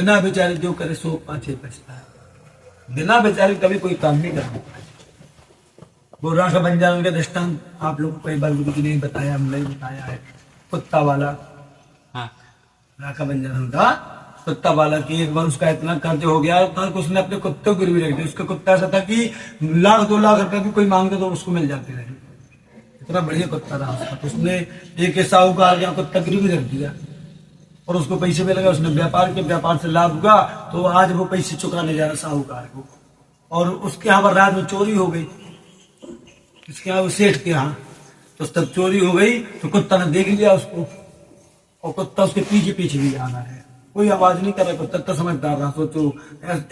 बिना बेचारे जो करे सो पाछे पछताए। बिना बेचारे कभी कोई काम नहीं करना। वो राखा बंजारण का दृष्टांत आप लोगों को कई बार गुरु जी ने बताया, हमने बताया है। कुत्ता वाला, हाँ राखा बंजारण का कुत्ता वाला की एक बार उसका इतना कर्ज हो गया था कि उसने अपने कुत्ते को गिरवी रख दिया। उसका कुत्ता ऐसा था कि 1,00,000-2,00,000 रुपए भी कोई मांगते तो उसको मिल जाते रहे। इतना बढ़िया कुत्ता था उसका। तो उसने एक साहूकार के कुत्ता गिरवी रख दिया और उसको पैसे भी लगा। उसने व्यापार से लाभ हुआ तो आज वो पैसे चुकाने जा रहा साहूकार को। और उसके यहाँ पर रात में चोरी हो गई, इसके यहाँ सेठ के यहाँ। तो तब चोरी हो गई तो कुत्ता ने देख लिया उसको और कुत्ता उसके पीछे पीछे भी जाना है। कोई आवाज नहीं कर रहा, कुत्ता तो समझदार रहा। सोचो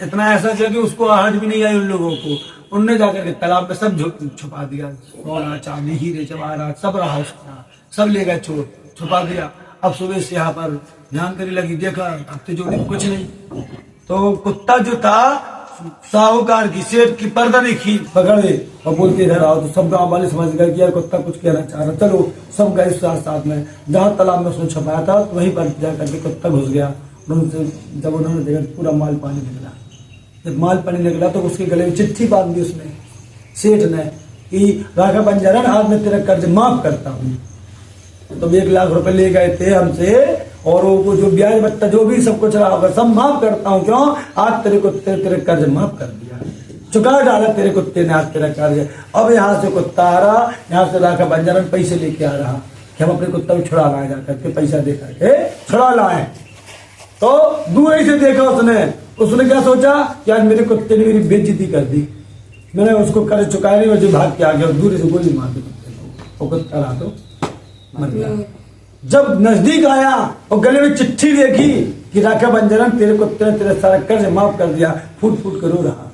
इतना ऐसा किया कि उसको आहट भी नहीं आई उन लोगों को। उनने जाकर के तालाब में सब छुपा दिया, सोना चांदी हीरे जवाहरात सब रहा उसका, सब ले गए चोर, छुपा दिया। अब सुबह से यहाँ पर जानकारी लगी, देखा अब तो जोड़ी कुछ नहीं। तो कुत्ता जो था साहूकार की सेठ की पर्दा नहीं खींच पकड़े और बोलते इधर आओ। तो सब गांव वाले समझ गए कि यार कुत्ता कुछ कहना चाह रहा। चलो सब गए साथ साथ में, जहाँ तालाब में उसने छुपाया था तो वहीं पर जाकर के कुत्ता घुस गया। जब उन्होंने देखा पूरा माल पानी निकला। जब माल पानी निकला तो उसके गले में चिट्ठी बांध दी उसने, सेठ ने, कि राखा बंजारण आज मैं तेरा कर्ज माफ करता हूँ। तो 1,00,000 रुपए ले गए थे हमसे और वो जो ब्याज बट्टा जो भी सब कुछ रहा होगा सब माफ करता हूँ। क्यों? आज तेरे कर्ज माफ कर दिया, चुका डाला तेरे कुत्ते ने आज तेरा कर्ज। अब यहाँ से कुत्ता आ रहा, यहाँ से राखा बंजारण पैसे लेके आ रहा कि हम अपने कुत्ता को छुड़ा लाए, जाकर के पैसा दे करके छुड़ा लाए। तो दूर ही से देखा उसने क्या सोचा कि आज मेरे कुत्ते ने मेरी बेइज्जती कर दी, मैंने उसको कर्ज चुकाया नहीं, मुझे भाग के आ गया और दूर से गोली मार दी कुत्ते को। वो कुत्ता रहा तो मर गया। जब नजदीक आया और गले में चिट्ठी देखी कि राखा बंजारण तेरे कुत्ते ने तेरा सारा कर्ज माफ कर दिया, फूट फूट कर रो रहा।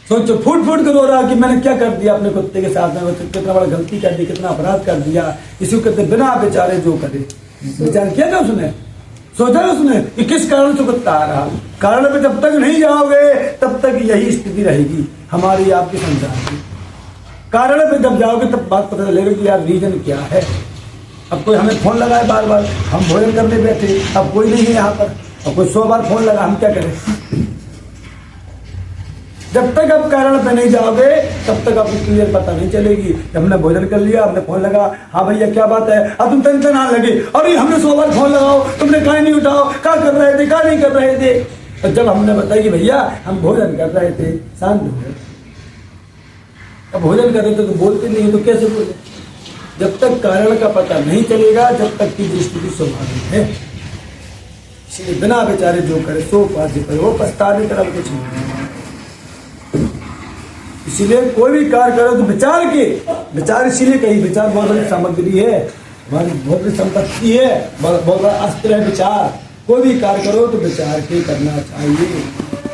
सोचो, फूट फूट कर रो रहा कि मैंने क्या कर दिया अपने कुत्ते के साथ में, कितना बड़ा गलती कर दी, कितना अपराध कर दिया। इसी को कहते बिना बेचारे जो करे। विचार किया था उसने, सोचा उसने कि किस कारण से कुत्ता आ रहा। कारण पे जब तक नहीं जाओगे तब तक यही स्थिति रहेगी हमारी आपके संसार की। कारण पे जब जाओगे तब बात पता चलेगा कि यार रीजन क्या है। अब कोई हमें फोन लगाए बार बार, हम भोजन करने बैठे, अब कोई नहीं है यहाँ पर, अब कोई 100 बार फोन लगा, हम क्या करें। जब तक आप कारण पे नहीं जाओगे तब तक आपको क्लियर पता नहीं चलेगी। हमने भोजन कर लिया, हमने फोन लगा, हाँ भैया क्या बात है, अब तुम टेंशन आने लगे, अरे हमने 100 बार फोन लगाओ, तुमने कहा नहीं उठाओ, क्या कर रहे थे, क्या नहीं कर रहे थे। और जब हमने बताया कि भैया हम भोजन कर रहे थे, शांत हो गए। अब भोजन कर रहे थे तो बोलते नहीं तो कैसे बोले। जब तक कारण का पता नहीं चलेगा जब तक की दृष्टि स्वाभाविक है। इसलिए बिना बेचारे जो करे सो पाछे पड़े, वो पछताने का कुछ नहीं। इसीलिए कोई भी कार्य करो तो विचार इसीलिए कही, विचार बहुत बड़ी सामग्री है, बहुत बड़ी संपत्ति है, बहुत बड़ा अस्त्र है विचार। कोई भी कार्य करो तो विचार के करना चाहिए।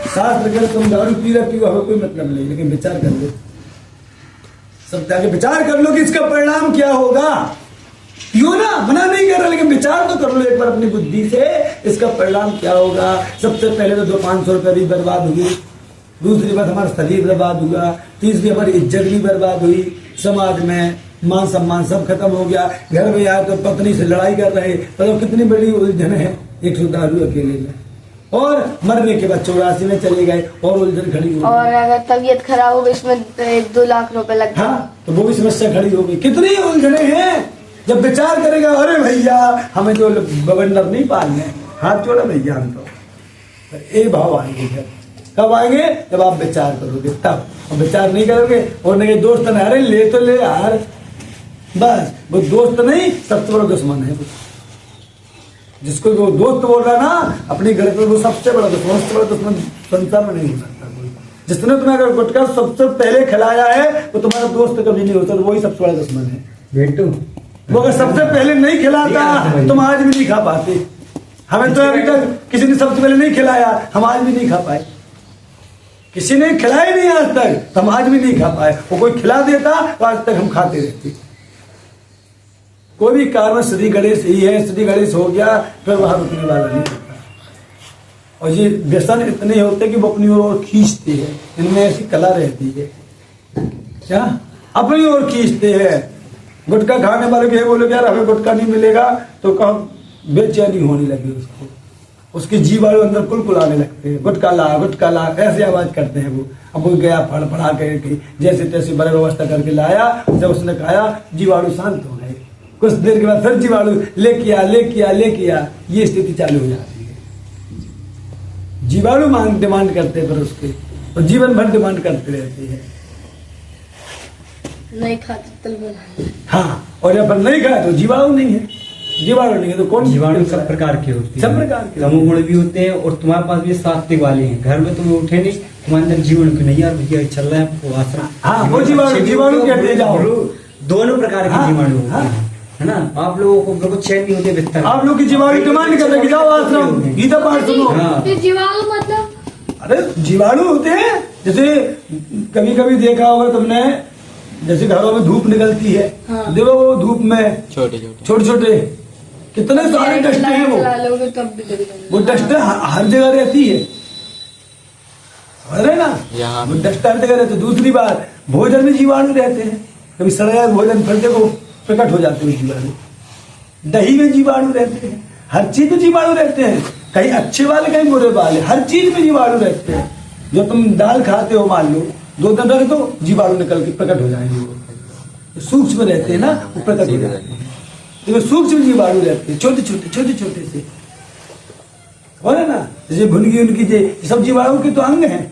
शास्त्र कर तुम दारू पी रहे हो कोई मतलब नहीं, लेकिन विचार कर लो, सब जाके विचार कर लो कि इसका परिणाम क्या होगा। पियो ना, मना नहीं कर रहा, लेकिन विचार तो कर लो एक बार अपनी बुद्धि से, इसका परिणाम क्या होगा। सबसे पहले तो 200-500 रुपये भी बर्बाद हुई, दूसरी बात हमारा शरीर बर्बाद हुआ, तीसरी हमारी इज्जत भी बर्बाद हुई, समाज में मान सम्मान सब खत्म हो गया। घर में आए तो पत्नी से लड़ाई कर रहे, तो कितनी बड़ी उलझन है एक दारू अकेले में। और मरने के बाद 84 में चले गए और उलझन खड़ी हो गई। और अगर तबीयत खराब हो गई इसमें 1-2 लाख रुपए लग गए, हाँ तो वो भी समस्या खड़ी हो गई। कितनी उलझने हैं। जब विचार करेगा अरे भैया हमें जो गवर्नर नहीं पालने, हाथ जोड़ा भैया हम तो एक भाव आएंगे। कब आएंगे? जब आप विचार करोगे तब। और विचार नहीं करोगे और नहीं दोस्त ना, अरे ले तो ले यार, बस वो दोस्त नहीं सबसे बड़ा दुश्मन है। जिसको वो दोस्त बोल रहा ना अपने घर पे, वो सबसे बड़ा दुश्मन, सबसे बड़ा दुश्मन संसार में नहीं हो सकता कोई। जिसने तुम्हें अगर गुटखा सबसे पहले खिलाया है वो तुम्हारा दोस्त कभी नहीं होता, वही सबसे बड़ा दुश्मन है। बेटू वो अगर सबसे पहले नहीं खिलाता तुम आज भी नहीं खा पाते। हमें तो अभी तक किसी ने सबसे पहले नहीं खिलाया, हम आज भी नहीं खा पाए। किसी ने खिलाया नहीं आज तक, हम आज भी नहीं खा पाए। वो कोई खिला देता तो आज तक हम खाते रहते। कोई भी कार्य में श्री गणेश ही है, श्री गणेश हो गया फिर वहां रुकने वाला नहीं होता। और ये व्यसन इतने होते कि वो अपनी ओर खींचते हैं, इनमें ऐसी कला रहती है क्या अपनी ओर खींचते हैं। गुटखा खाने वाले के बोले यार हमें गुटखा नहीं मिलेगा तो कहो बेचैनी होने लगी उसको, उसके जीवाणु अंदर कुलकुलाने लगते हैं, गुटका ला ऐसे आवाज करते हैं वो। अब वो गया फड़ा करके जैसे तैसे बड़े व्यवस्था करके लाया, जब उसने खाया जीवाणु शांत हो गए। कुछ देर के बाद फिर जीवाणु लेके आ, ये स्थिति चालू हो जाती है। जीवाणु डिमांड करते हैं फिर उसके, और जीवन भर डिमांड करते रहते हैं। नहीं खाते तल बना। हाँ, और जब नहीं खाए तो जीवाणु नहीं है, तो कौन? जीवाणु सब प्रकार के होते हैं, सब प्रकार के तमो गुण भी होते हैं, और तुम्हारे पास भी सात्विक वाले हैं। घर में तुम उठे नहीं, तुम्हारे अंदर जीवन क्यों नहीं, यार भैया चल रहा है आपको आश्रम। हाँ, वो जीवाणु कहते जाओ। दोनों प्रकार के जीवाणु होते हैं, है ना। आप लोगों को बिल्कुल चैन नहीं होते बिस्तर, आप लोग की जीवाणु डिमांड कर रहे जाओ आश्रम, गीता पाठ सुनो। हाँ। जीवाणु मतलब? अरे जीवाणु होते हैं, जैसे कभी कभी देखा होगा तुमने, जैसे घरों में धूप निकलती है, हाँ। देखो वो धूप में छोटे कितने सारे डस्ट हैं वो डस्ट हर जगह रहती है, अरे ना, वो डस्ट हर जगह रहती है। दूसरी बात, भोजन में जीवाणु रहते हैं, कभी सड़ा भोजन फिर देखो प्रकट हो जाते हैं जीवाणु। दही में जीवाणु रहते हैं, हर चीज में जीवाणु रहते हैं, कहीं अच्छे वाले कहीं बुरे वाले, हर चीज में जीवाणु रहते हैं। जो तुम दाल खाते हो, मान लो 2 दिन रख दो, जीवाणु निकल के प्रकट हो जाएंगे। वो सूक्ष्म रहते हैं ना, वो प्रकट हो जाते हैं। तो सूक्ष्म जीवाणु रहते हैं, छोटे छोटे से, हो ना, जैसे भुनगी उनकी सब जीवाणु के तो अंग हैं।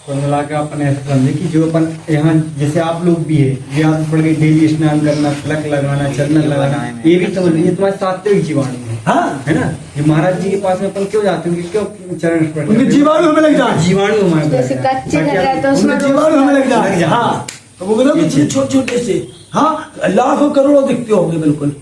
कुल मिला के अपन ऐसा समझे कि जो अपन यहाँ जैसे आप लोग भी है, ये आदत पड़ गई डेली स्नान करना, तिलक लगाना, चंदन लगाना, ये भी समझ लीजिए तुम्हारे सात्विक जीवाणु है। हाँ, है ना। ये महाराज जी के पास में अपन क्यों जाते हैं, क्यों चरण स्पर्श उनके जीवाणु हमें लग जाए, जीवाणु हमारे जैसे कच्चे घर है तो उनके जीवाणु हमें लग जाए। हाँ, तो वो कहते छोटे से, हाँ, लाखों करोड़ों दिखते होंगे बिल्कुल,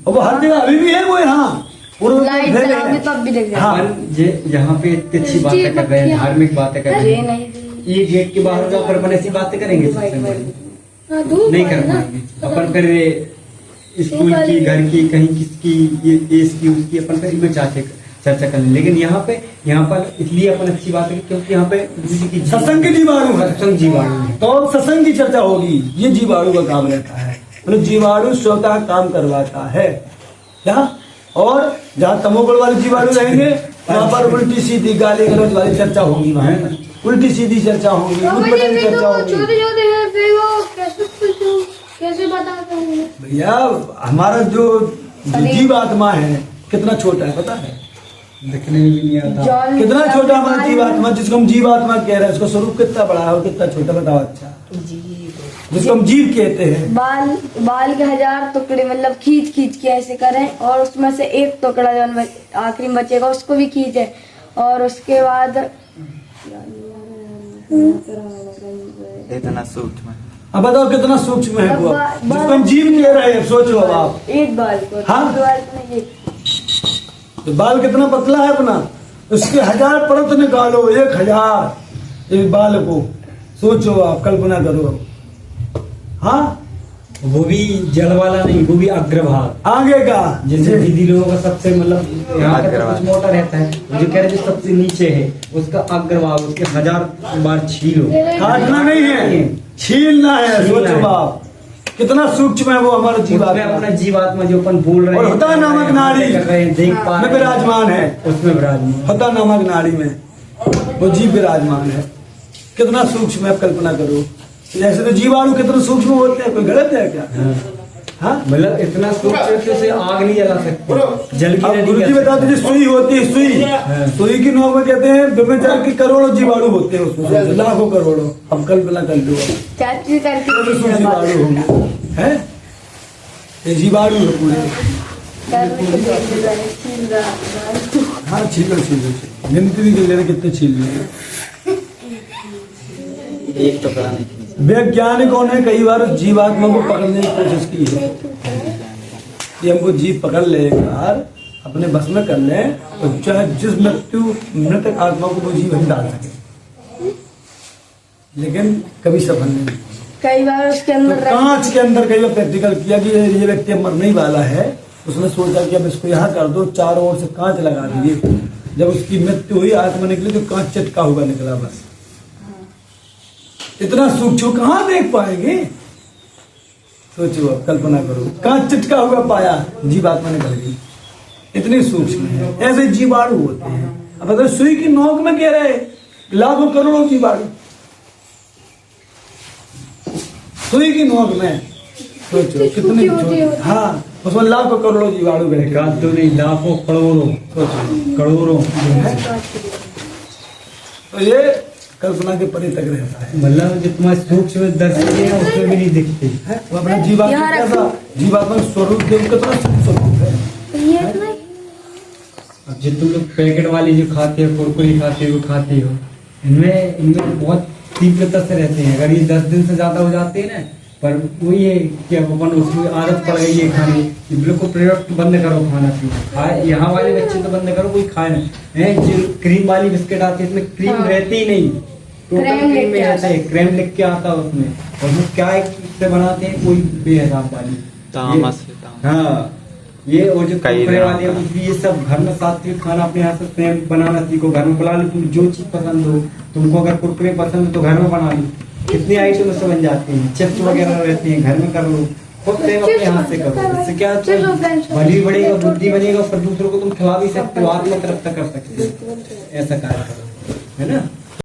और वो हर जगह अभी भी है वो। यहाँ लाइट जलाओगे तब भी दिख हाँ। जाएगा। यहाँ पे इतनी अच्छी बातें कर रहे हैं, धार्मिक बातें कर रहे हैं, ये गेट के बाहर जाकर अपन ऐसी बातें करेंगे, नहीं कर पाएंगे अपन। फिर स्कूल की, घर की, कहीं किसकी, ये इसकी उसकी अपन फिर में चर्चा कर लें। लेकिन यहाँ पर इसलिए अपन अच्छी बात है क्योंकि यहाँ पे सत्संग के जीवाणु है, सत्संग जीवाणु है, तो सत्संग की चर्चा होगी। ये जीवाणु का काम रहता है, मतलब जीवाणु स्वतः काम करवाता है क्या। और जहाँ तमोगुण वाले जीवाणु रहेंगे वहाँ पर उल्टी सीधी गाली गलौज वाली चर्चा होगी, वहाँ उल्टी सीधी चर्चा होगी, उल्टी चर्चा होगी। कैसे बताते हैं भैया, हमारा जो जीव आत्मा है कितना छोटा है पता है, दिखने में भी नहीं आता। कितना छोटा हमारा जीवात्मा, जिसको हम जीवात्मा कह रहे हैं, उसका स्वरूप कितना बड़ा है और कितना छोटा, बताओ। अच्छा, जिसको हम जीव कहते हैं। बाल के 1000 टुकड़े मतलब खींच के ऐसे करें, और उसमें से एक टुकड़ा जो आखिरी में बचेगा उसको भी खींचे, और उसके बाद इतना सूक्ष्म। अब बताओ कितना सूक्ष्म है वो, जिसको हम जीव कह रहे हैं। सोचो अब आप, एक बाल को, हाँ? तो बाल कितना पतला है अपना, उसके 1000 परत निकालो, 1000 एक बाल को, सोचो आप, कल्पना करो। हाँ, वो भी जड़ वाला नहीं, वो भी अग्रभाग आगे का, जैसे दीदी लोगों का सबसे मतलब यहाँ का तो कुछ मोटा रहता है, जो कह रहे जो सबसे नीचे है उसका अग्रभाग, उसके 1000 बार छीलो। काटना नहीं है, छीलना है। सोचो आप कितना सूक्ष्म है वो हमारा जीवात्मा। अपना जीवात्मा जो अपन बोल रहे हैं, और होता नामक नाड़ी कर रहे हैं, देख पा में विराजमान है, उसमें विराजमान होता नामक नाड़ी में वो जीव विराजमान है। कितना सूक्ष्म है, कल्पना करो। जैसे तो जीवाणु कितने सूक्ष्म होते हैं, कोई गलत है क्या? हाँ, मतलब इतना सूक्ष्म कि उसे आग नहीं जला सकते, जल की गुरु जी बताते हैं, सुई होती है, सुई की नोक में कहते हैं ब्रह्मचारी के करोड़ों जीवाणु होते हैं उसमें, लाखों करोड़ों। अब कल्पना कर लो, जीवाणु होंगे, है ये जीवाणु है पूरे। हाँ, छीलो गिनती भी कर लेना कितने छील लिए। एक टुकड़ा नहीं। वैज्ञानिकों ने कई बार जीवात्मा को पकड़ने की कोशिश की है कि हमको जीव पकड़ ले, एक बार अपने बस में कर ले, और चाहे जिस मृतक आत्मा को वो जीव हम डाल सके, लेकिन कभी सफल नहीं। कई बार उसके तो अंदर कांच के अंदर कई बार प्रैक्टिकल किया कि ये व्यक्ति अब मरने ही वाला है, उसने सोचा कि अब इसको यहाँ कर दो, चारों ओर से कांच लगा दिए। जब उसकी मृत्यु हुई, आत्मा निकली तो कांच चटका हुआ निकला, बस। इतना सूक्ष्म कहाँ देख पाएंगे, सोचो अब, कल्पना करो। कांच चिटका हुआ पाया, जीवात्मा निकल गई। इतनी सूक्ष्म है। ऐसे जीवाणु होते हैं। अब अगर सुई की नोक में कह रहे लाखों करोड़ों जीवाणु, सुई की नोक में सोचो कितनी छोटी, हाँ उसमें लाखों करोड़ों जीवाणु बैठे। एकाध तो नहीं, लाखों करोड़ों करोड़ों। तो ये कल्पना के परे तक रहता है। मतलब जो तुम्हारे सूक्ष्म दर्शन है उसमें भी नहीं दिखती। वो अपने जीवात्मा कैसा, जीवात्मा स्वरूप देव कितना स्वरूप है। अब जो तुम लोग पैकेट वाली जो खाते हो, कुरकुरी खाते हो, खाते हो, इनमें बहुत तीव्रता से रहते हैं। अगर ये 10 दिन से ज्यादा हो जाते हैं ना, पर वही है कि अब अपन उसकी आदत पड़ गई है खाने की, बिल्कुल प्रोडक्ट बंद करो खाना पीना। खाए यहाँ वाले बच्चे तो बंद करो, कोई खाए ना। जो क्रीम वाली बिस्किट आती है इसमें क्रीम रहती ही नहीं, टोटल क्रीम में आता है, क्रीम लिख के आता है उसमें। और वो क्या से बनाते हैं, कोई बेहिसाब वाली। हाँ ये और जो कुरकुरे वाले हैं, कुछ भी ये सब घर में सात्विक खाना अपने हाथ से स्वयं बनाना सीखो। घर में बना लो, तुम जो चीज पसंद हो, तुमको अगर कुरकुरे पसंद है तो घर में बना लो। कितनी आइटम से बन जाती हैं, चिप्स वगैरह रहती हैं, घर में कर लो, खुद से अपने हाथ से करो। इससे क्या भली बढ़ेगा, बुद्धि बनेगा, पर दूसरों को तुम खिला भी सकते हो, आत्म तरफ तक कर सकते हो। ऐसा कार्य करो, है ना।